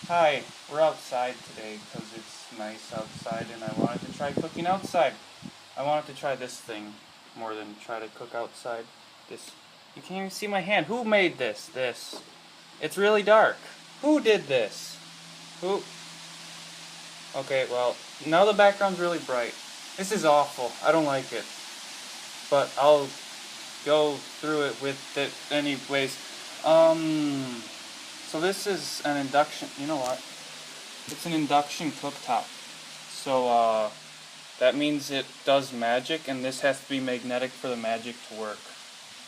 Hi, we're outside today because it's nice outside and I wanted to try cooking outside. I wanted to try this thing more than try to cook outside. This, you can't even see my hand. Who made this? It's really dark. Who did this? Who? Okay, well, now the background's really bright. This is awful. I don't like it. But I'll go through it with it anyways. So this is an induction, you know what? It's an induction cooktop. So, that means it does magic, and this has to be magnetic for the magic to work.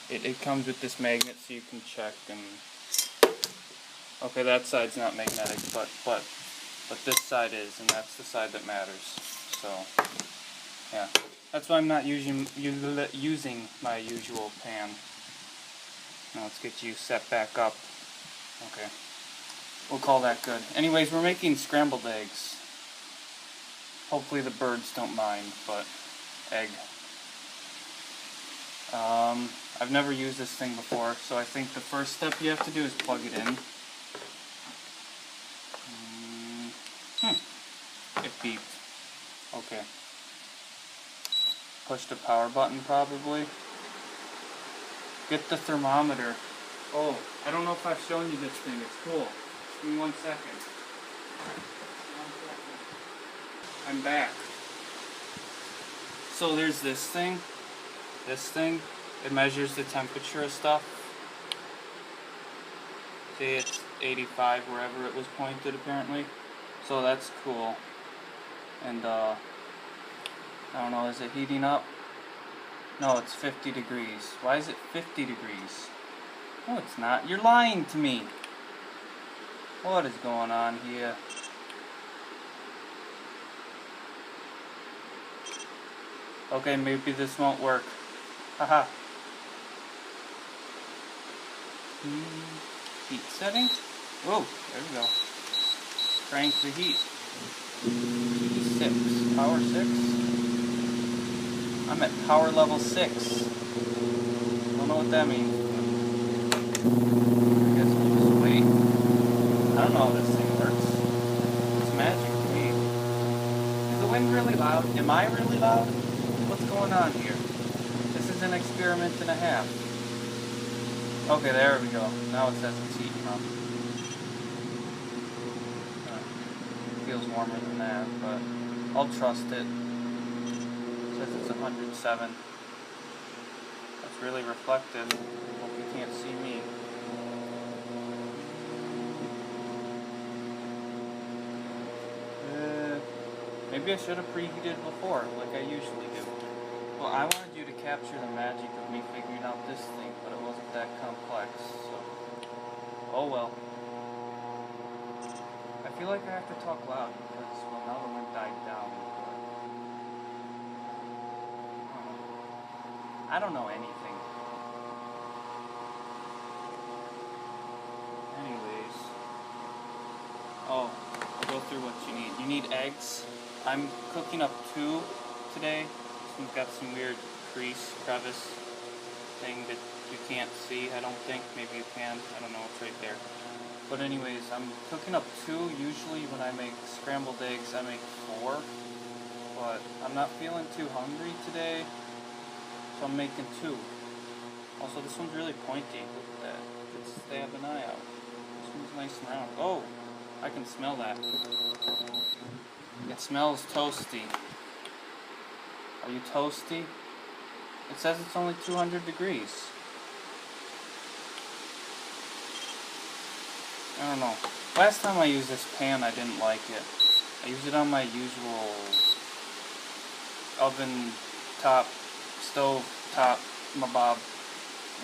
It comes with this magnet so you can check and... Okay, that side's not magnetic, but this side is, and that's the side that matters. So, yeah. That's why I'm not using my usual pan. Now let's get you set back up. Okay. We'll call that good. Anyways, we're making scrambled eggs. Hopefully the birds don't mind, but egg. I've never used this thing before, so I think the first step you have to do is plug it in. It beeped. Okay. Push the power button probably. Get the thermometer. Oh, I don't know if I've shown you this thing. It's cool. Give me 1 second. I'm back. So there's this thing. It measures the temperature of stuff. See, it's 85 wherever it was pointed apparently. So that's cool. And I don't know, is it heating up? No, it's 50 degrees. Why is it 50 degrees? No, it's not. You're lying to me. What is going on here? Okay, maybe this won't work. Haha. Heat setting? Whoa, there we go. Crank the heat. 6. Power 6? I'm at power level 6. Don't know what that means. I guess we'll just wait. I don't know how this thing works. It's magic to me. Is the wind really loud? Am I really loud? What's going on here? This is an experiment and a half. Okay, there we go. Now it says it's heating up. Feels warmer than that, but I'll trust it. It says it's 107. That's really reflective. Hope you can't see me. Maybe I should have preheated before, like I usually do. Well, I wanted you to capture the magic of me figuring out this thing, but it wasn't that complex, so... Oh well. I feel like I have to talk loud because, well, now the wind died down, but... I don't know anything. Anyways. Oh, I'll go through what you need. You need eggs. I'm cooking up 2 today. This one's got some weird crevice thing that you can't see, I don't think. Maybe you can. I don't know. It's right there. But anyways, I'm cooking up 2. Usually when I make scrambled eggs, I make 4. But I'm not feeling too hungry today, so I'm making 2. Also, this one's really pointy. Look at that. Let's stab an eye out. This one's nice and round. Oh, I can smell that. It smells toasty. Are you toasty? It says it's only 200 degrees. I don't know. Last time I used this pan, I didn't like it. I used it on my usual oven top, stove top, mabob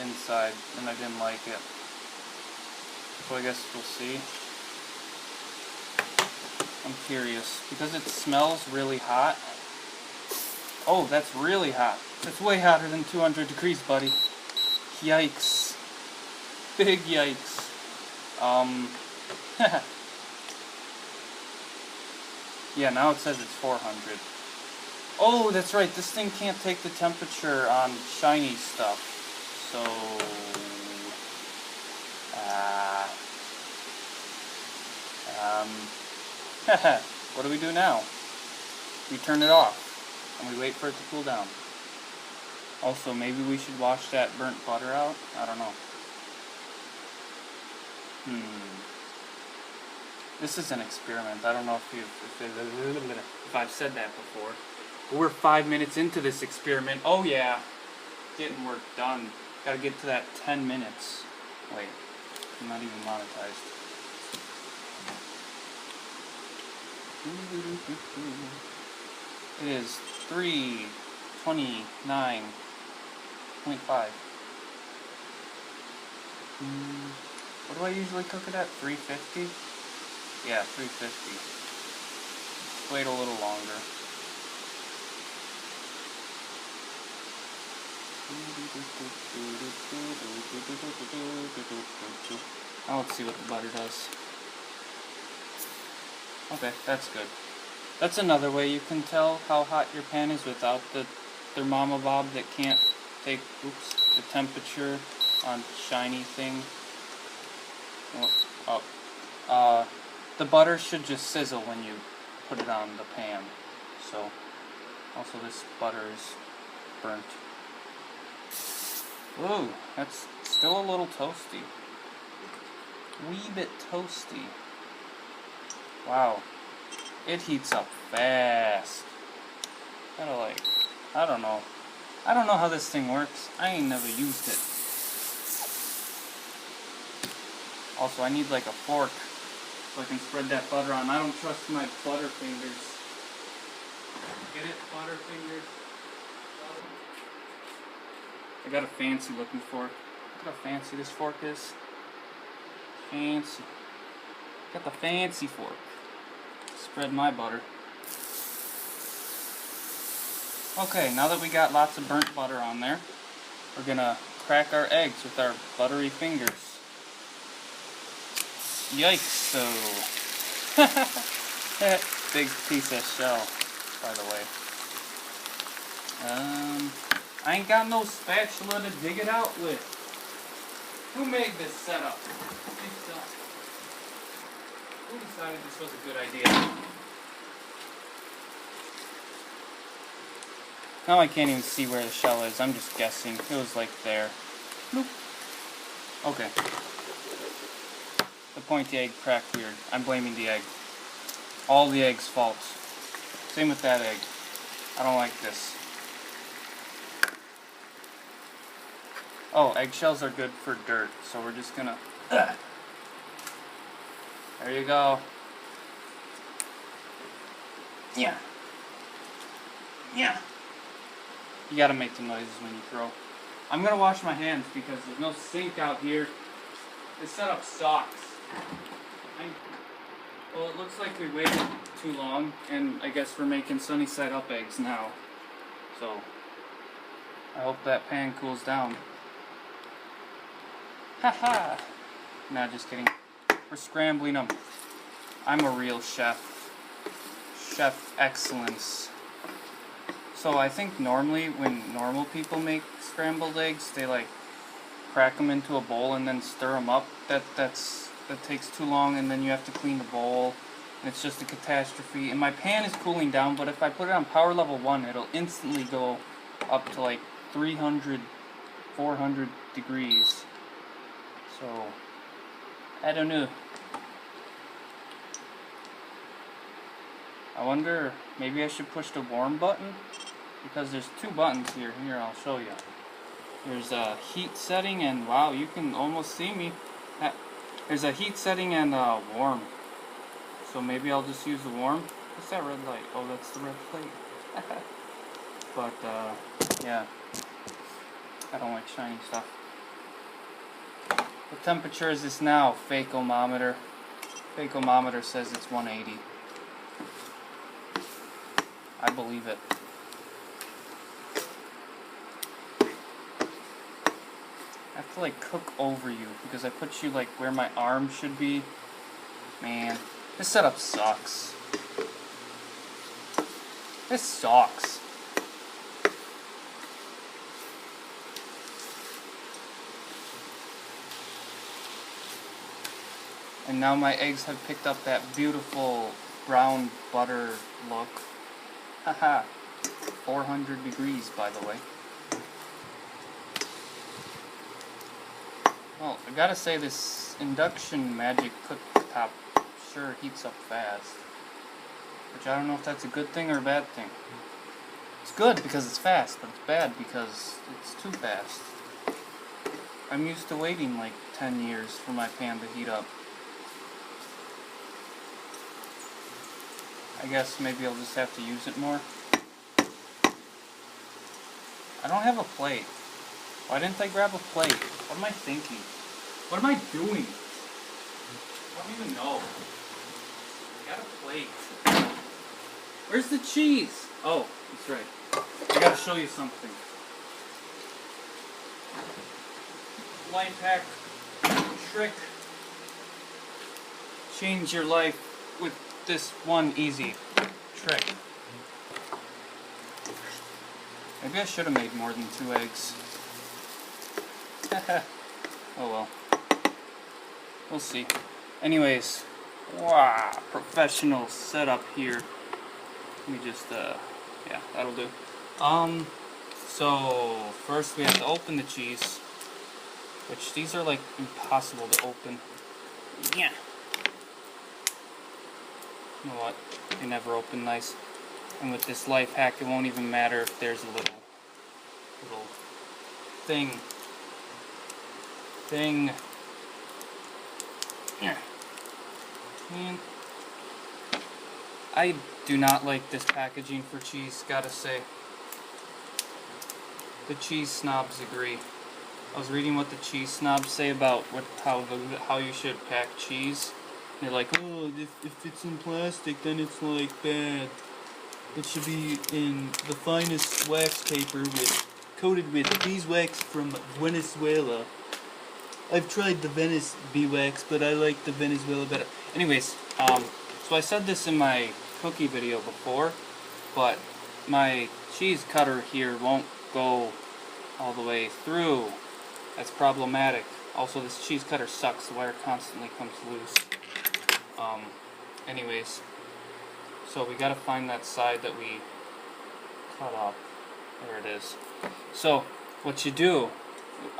inside, and I didn't like it. So I guess we'll see. I'm curious, because it smells really hot. Oh, that's really hot. That's way hotter than 200 degrees, buddy. Yikes. Big yikes. Yeah, now it says it's 400. Oh, that's right, this thing can't take the temperature on shiny stuff. So... What do we do now? We turn it off and we wait for it to cool down. Also, maybe we should wash that burnt butter out? I don't know. This is an experiment. I don't know if I've said that before. But we're 5 minutes into this experiment. Oh yeah, getting work done. Gotta get to that 10 minutes. Wait, I'm not even monetized. It is 3:29.5. What do I usually cook it at? 350? Yeah, 350. Let's wait a little longer. Now let's see what the butter does. Okay, that's good. That's another way you can tell how hot your pan is without the thermobob that can't take, the temperature on shiny thing. The butter should just sizzle when you put it on the pan. So, also this butter is burnt. Ooh, that's still a little toasty. Wee bit toasty. Wow. It heats up fast. Kinda like, I don't know. I don't know how this thing works. I ain't never used it. Also, I need like a fork so I can spread that butter on. I don't trust my butter fingers. Get it? Butter fingers. I got a fancy looking fork. Look how fancy this fork is. Fancy. Got the fancy fork. Spread my butter. Okay, now that we got lots of burnt butter on there, we're gonna crack our eggs with our buttery fingers. Yikes, so. Big piece of shell, by the way. I ain't got no spatula to dig it out with. Who made this setup? Who decided this was a good idea? Now I can't even see where the shell is. I'm just guessing. It was like there. Nope. Okay. The pointy egg cracked weird. I'm blaming the egg. All the egg's fault. Same with that egg. I don't like this. Oh, eggshells are good for dirt, so we're just gonna... There you go. Yeah. Yeah. You gotta make the noises when you throw. I'm gonna wash my hands because there's no sink out here. This setup sucks. Well, it looks like we waited too long, and I guess we're making sunny side up eggs now. So, I hope that pan cools down. Haha! Nah, just kidding. We're scrambling them. I'm a real chef. Chef excellence. So I think normally when normal people make scrambled eggs, they like crack them into a bowl and then stir them up. That takes too long, and then you have to clean the bowl, and it's just a catastrophe. And my pan is cooling down, but if I put it on power level 1, it'll instantly go up to like 300, 400 degrees. So, I don't know. I wonder, maybe I should push the warm button? Because there's two buttons here. Here, I'll show you. There's a heat setting and, wow, you can almost see me. There's a heat setting and warm. So maybe I'll just use the warm. What's that red light? Oh, that's the red plate. But, yeah. I don't like shiny stuff. What temperature is this now? Fake-omometer. Fake-omometer says it's 180. I believe it. I have to like cook over you because I put you like where my arm should be. Man, this setup sucks. This sucks. And now my eggs have picked up that beautiful brown butter look. Haha. 400 degrees, by the way. Well, I gotta say, this induction magic cooktop sure heats up fast. Which I don't know if that's a good thing or a bad thing. It's good because it's fast, but it's bad because it's too fast. I'm used to waiting like 10 years for my pan to heat up. I guess maybe I'll just have to use it more. I don't have a plate. Why didn't I grab a plate? What am I thinking? What am I doing? I don't even know. I got a plate. Where's the cheese? Oh, that's right. I gotta show you something. Life hack, trick. Change your life with this one easy trick. Maybe I should have made more than 2 eggs. Oh well. We'll see. Anyways, wow, professional setup here. Let me just, yeah, that'll do. So first we have to open the cheese, which these are like impossible to open. Yeah. You know what? They never open nice. And with this life hack, it won't even matter if there's a little thing. Yeah. And I do not like this packaging for cheese, gotta say. The cheese snobs agree. I was reading what the cheese snobs say about how you should pack cheese. They're like, oh, if it's in plastic, then it's like bad. It should be in the finest wax paper coated with beeswax from Venezuela. I've tried the Venice beeswax, but I like the Venezuela better. Anyways, so I said this in my cookie video before, but my cheese cutter here won't go all the way through. That's problematic. Also, this cheese cutter sucks. The wire constantly comes loose. Anyways, so we gotta find that side that we cut off. There it is. So, what you do,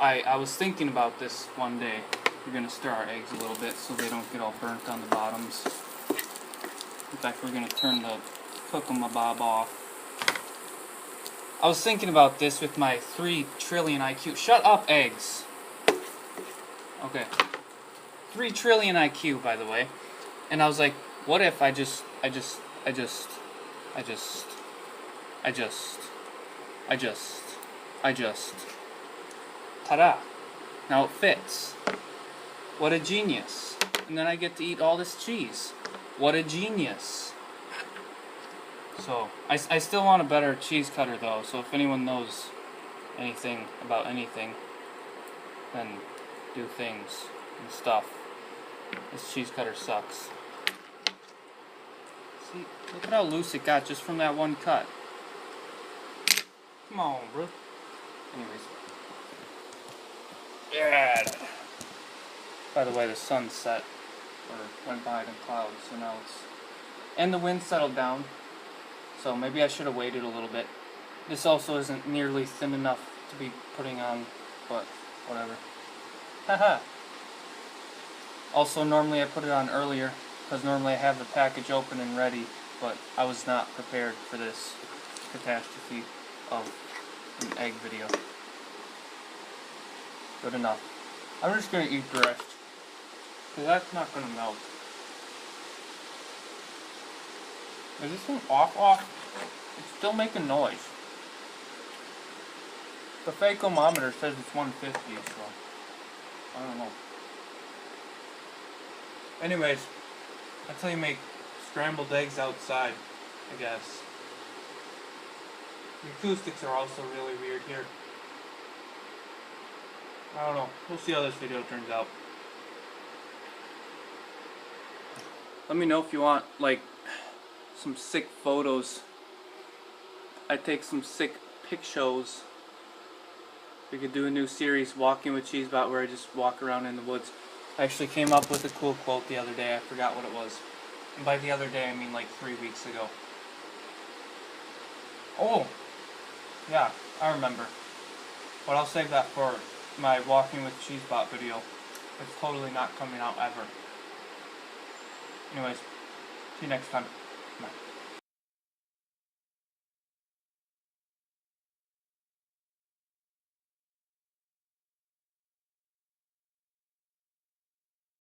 I was thinking about this one day. We're gonna stir our eggs a little bit so they don't get all burnt on the bottoms. In fact, we're gonna turn the cook-em-a-bob off. I was thinking about this with my 3 trillion IQ. Shut up, eggs! Okay. 3 trillion IQ, by the way. And I was like, what if I just ta-da! Now it fits. What a genius. And then I get to eat all this cheese. What a genius. So, I still want a better cheese cutter though, so if anyone knows anything about anything, then do things and stuff. This cheese cutter sucks. See, look at how loose it got just from that one cut. Come on, bro. Anyways. Yeah. By the way, the sun set, or went by in clouds, so now it's... And the wind settled down, so maybe I should have waited a little bit. This also isn't nearly thin enough to be putting on, but whatever. Haha. Also, normally I put it on earlier, because normally I have the package open and ready, but I was not prepared for this catastrophe of an egg video. Good enough. I'm just going to eat the rest, because that's not going to melt. Is this one off? It's still making noise. The fakeometer says it's 150, so I don't know. Anyways, that's how you make scrambled eggs outside, I guess. The acoustics are also really weird here. I don't know. We'll see how this video turns out. Let me know if you want, like, some sick photos. I take some sick pic shows. We could do a new series, Walking with Cheesebot, where I just walk around in the woods. I actually came up with a cool quote the other day. I forgot what it was. And by the other day, I mean like 3 weeks ago. Oh! Yeah, I remember. But I'll save that for my Walking with Cheesebot video. It's totally not coming out ever. Anyways, see you next time. Bye.